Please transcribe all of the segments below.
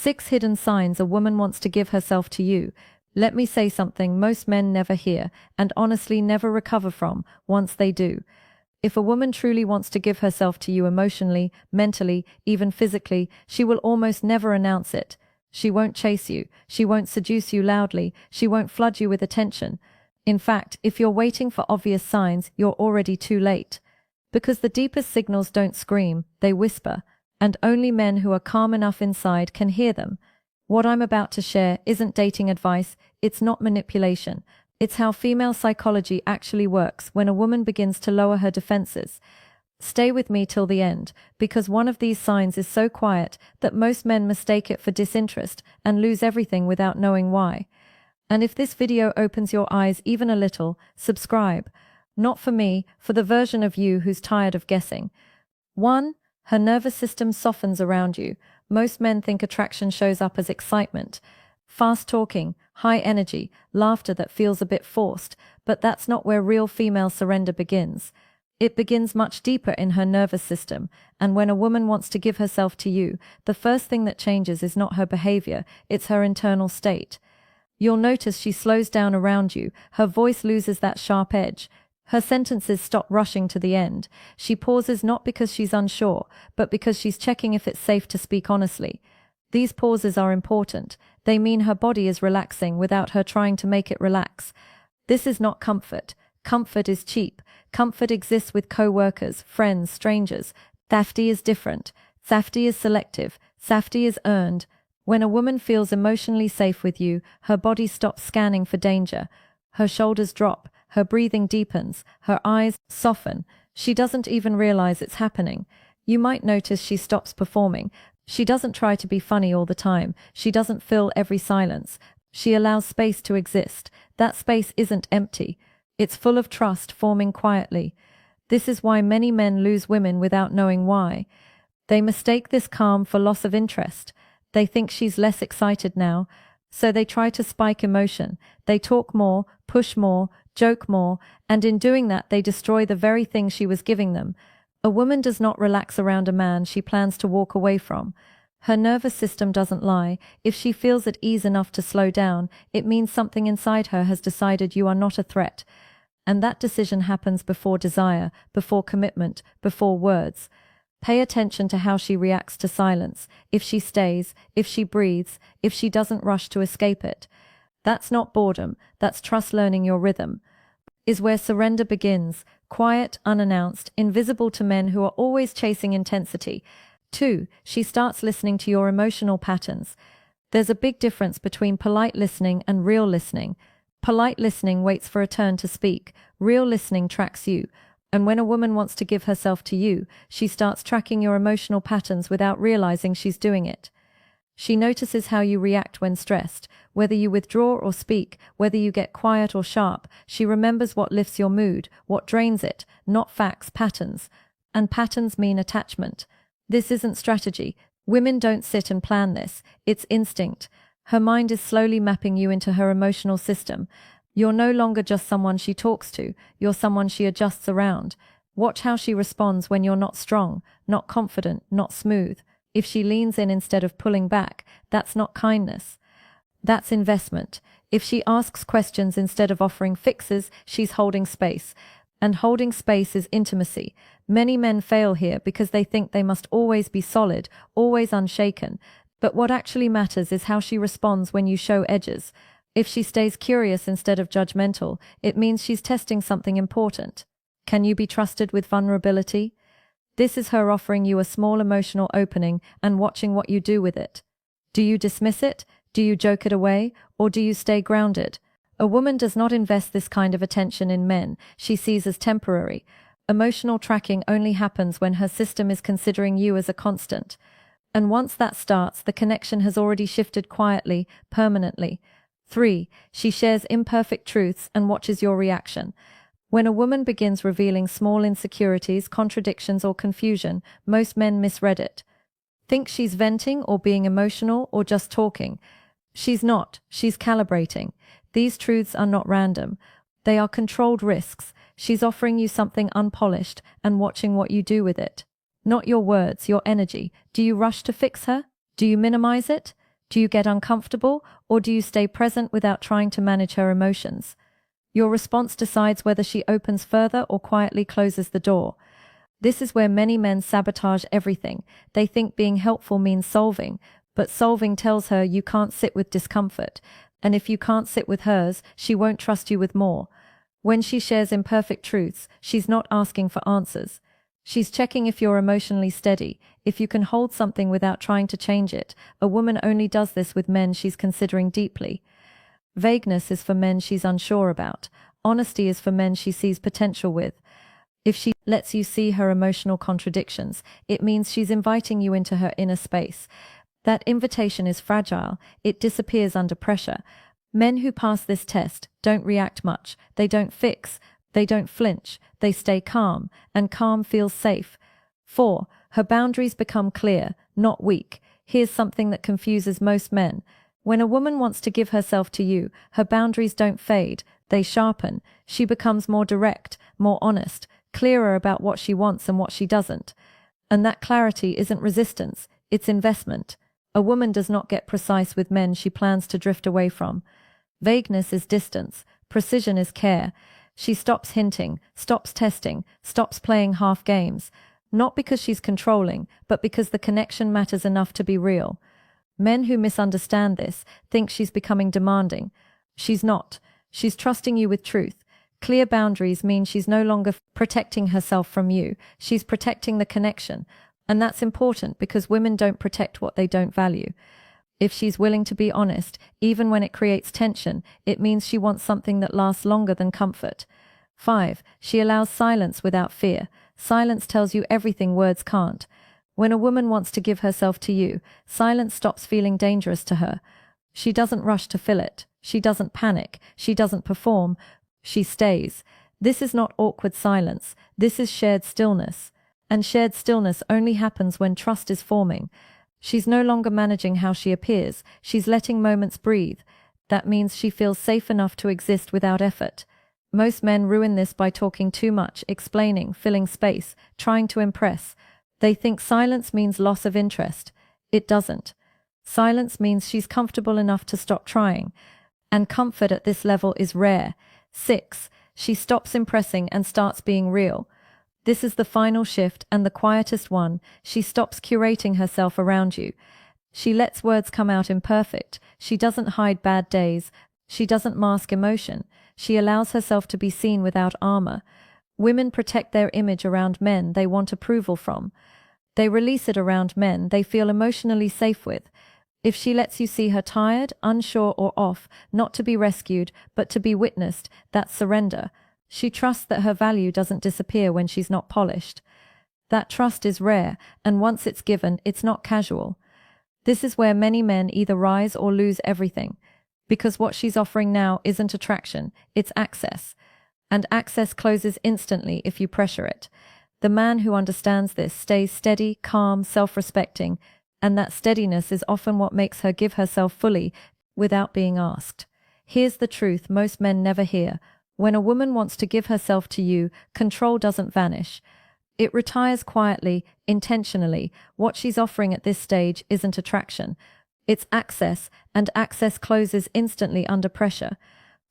6 hidden signs a woman wants to give herself to you. Let me say something most men never hear, and honestly never recover from, once they do. If a woman truly wants to give herself to you emotionally, mentally, even physically, she will almost never announce it. She won't chase you. She won't seduce you loudly. She won't flood you with attention. In fact, if you're waiting for obvious signs, you're already too late. Because the deepest signals don't scream, they whisper, and only men who are calm enough inside can hear them. What I'm about to share isn't dating advice, it's not manipulation. It's how female psychology actually works when a woman begins to lower her defenses. Stay with me till the end, because one of these signs is so quiet that most men mistake it for disinterest and lose everything without knowing why. And if this video opens your eyes even a little, subscribe. Not for me, for the version of you who's tired of guessing. 1. Her nervous system softens around you. Most men think attraction shows up as excitement. Fast talking, high energy, laughter that feels a bit forced, but that's not where real female surrender begins. It begins much deeper in her nervous system, and when a woman wants to give herself to you, the first thing that changes is not her behavior, it's her internal state. You'll notice she slows down around you, her voice loses that sharp edge. Her sentences stop rushing to the end. She pauses not because she's unsure, but because she's checking if it's safe to speak honestly. These pauses are important. They mean her body is relaxing without her trying to make it relax. This is not comfort. Comfort is cheap. Comfort exists with co-workers, friends, strangers. Safety is different. Safety is selective. Safety is earned. When a woman feels emotionally safe with you, her body stops scanning for danger. Her shoulders drop. Her breathing deepens, her eyes soften. She doesn't even realize it's happening. You might notice she stops performing. She doesn't try to be funny all the time. She doesn't fill every silence. She allows space to exist. That space isn't empty. It's full of trust forming quietly. This is why many men lose women without knowing why. They mistake this calm for loss of interest. They think she's less excited now, so they try to spike emotion. They talk more, push more, joke more, and in doing that they destroy the very thing she was giving them. A woman does not relax around a man she plans to walk away from. Her nervous system doesn't lie. If she feels at ease enough to slow down, it means something inside her has decided you are not a threat. And that decision happens before desire, before commitment, before words. Pay attention to how she reacts to silence, if she stays, if she breathes, if she doesn't rush to escape it. That's not boredom, that's trust learning your rhythm. Is where surrender begins, quiet, unannounced, invisible to men who are always chasing intensity. 2. She starts listening to your emotional patterns. There's a big difference between polite listening and real listening. Polite listening waits for a turn to speak. Real listening tracks you. And when a woman wants to give herself to you, she starts tracking your emotional patterns without realizing she's doing it. She notices how you react when stressed, whether you withdraw or speak, whether you get quiet or sharp. She remembers what lifts your mood, what drains it, not facts, patterns. And patterns mean attachment. This isn't strategy. Women don't sit and plan this. It's instinct. Her mind is slowly mapping you into her emotional system. You're no longer just someone she talks to, you're someone she adjusts around. Watch how she responds when you're not strong, not confident, not smooth. If she leans in instead of pulling back, that's not kindness. That's investment. If she asks questions instead of offering fixes, she's holding space. And holding space is intimacy. Many men fail here because they think they must always be solid, always unshaken. But what actually matters is how she responds when you show edges. If she stays curious instead of judgmental, it means she's testing something important. Can you be trusted with vulnerability? This is her offering you a small emotional opening and watching what you do with it. Do you dismiss it? Do you joke it away? Or do you stay grounded? A woman does not invest this kind of attention in men she sees as temporary. Emotional tracking only happens when her system is considering you as a constant. And once that starts, the connection has already shifted quietly, permanently. 3. She shares imperfect truths and watches your reaction. When a woman begins revealing small insecurities, contradictions, or confusion, most men misread it. Think she's venting or being emotional or just talking. She's not. She's calibrating. These truths are not random. They are controlled risks. She's offering you something unpolished and watching what you do with it. Not your words, your energy. Do you rush to fix her? Do you minimize it? Do you get uncomfortable, or do you stay present without trying to manage her emotions? Your response decides whether she opens further or quietly closes the door. This is where many men sabotage everything. They think being helpful means solving, but solving tells her you can't sit with discomfort, and if you can't sit with hers, she won't trust you with more. When she shares imperfect truths, she's not asking for answers. She's checking if you're emotionally steady, if you can hold something without trying to change it. A woman only does this with men she's considering deeply. Vagueness is for men she's unsure about. Honesty is for men she sees potential with. If she lets you see her emotional contradictions, it means she's inviting you into her inner space. That invitation is fragile. It disappears under pressure. Men who pass this test don't react much. They don't fix. They don't flinch. They stay calm, and calm feels safe. 4. Her boundaries become clear, not weak. Here's something that confuses most men. When a woman wants to give herself to you, her boundaries don't fade. They sharpen. She becomes more direct, more honest, clearer about what she wants and what she doesn't. And that clarity isn't resistance, it's investment. A woman does not get precise with men she plans to drift away from. Vagueness is distance. Precision is care. She stops hinting, stops testing, stops playing half games. Not because she's controlling, but because the connection matters enough to be real. Men who misunderstand this think she's becoming demanding. She's not. She's trusting you with truth. Clear boundaries mean she's no longer protecting herself from you. She's protecting the connection. And that's important because women don't protect what they don't value. If she's willing to be honest, even when it creates tension, it means she wants something that lasts longer than comfort. 5. She allows silence without fear. Silence tells you everything words can't. When a woman wants to give herself to you, silence stops feeling dangerous to her. She doesn't rush to fill it. She doesn't panic. She doesn't perform. She stays. This is not awkward silence. This is shared stillness. And shared stillness only happens when trust is forming. She's no longer managing how she appears. She's letting moments breathe. That means she feels safe enough to exist without effort. Most men ruin this by talking too much, explaining, filling space, trying to impress. They think silence means loss of interest. It doesn't. Silence means she's comfortable enough to stop trying. And comfort at this level is rare. 6. She stops impressing and starts being real. This is the final shift and the quietest one. She stops curating herself around you. She lets words come out imperfect. She doesn't hide bad days. She doesn't mask emotion. She allows herself to be seen without armor. Women protect their image around men they want approval from. They release it around men they feel emotionally safe with. If she lets you see her tired, unsure, or off, not to be rescued, but to be witnessed, that's surrender. She trusts that her value doesn't disappear when she's not polished. That trust is rare, and once it's given, it's not casual. This is where many men either rise or lose everything, because what she's offering now isn't attraction, it's access. And access closes instantly if you pressure it. The man who understands this stays steady, calm, self-respecting, and that steadiness is often what makes her give herself fully without being asked. Here's the truth most men never hear. When a woman wants to give herself to you, control doesn't vanish. It retires quietly, intentionally. What she's offering at this stage isn't attraction. It's access, and access closes instantly under pressure.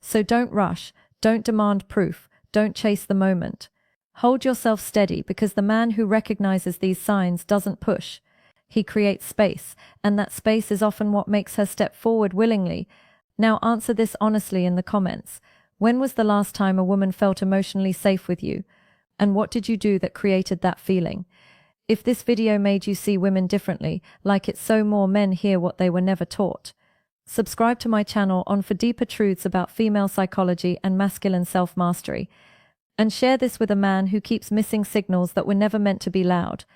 So don't rush, don't demand proof, don't chase the moment. Hold yourself steady because the man who recognizes these signs doesn't push. He creates space, and that space is often what makes her step forward willingly. Now answer this honestly in the comments. When was the last time a woman felt emotionally safe with you? And what did you do that created that feeling? If this video made you see women differently, like it so more men hear what they were never taught. Subscribe to my channel for deeper truths about female psychology and masculine self-mastery. And share this with a man who keeps missing signals that were never meant to be loud.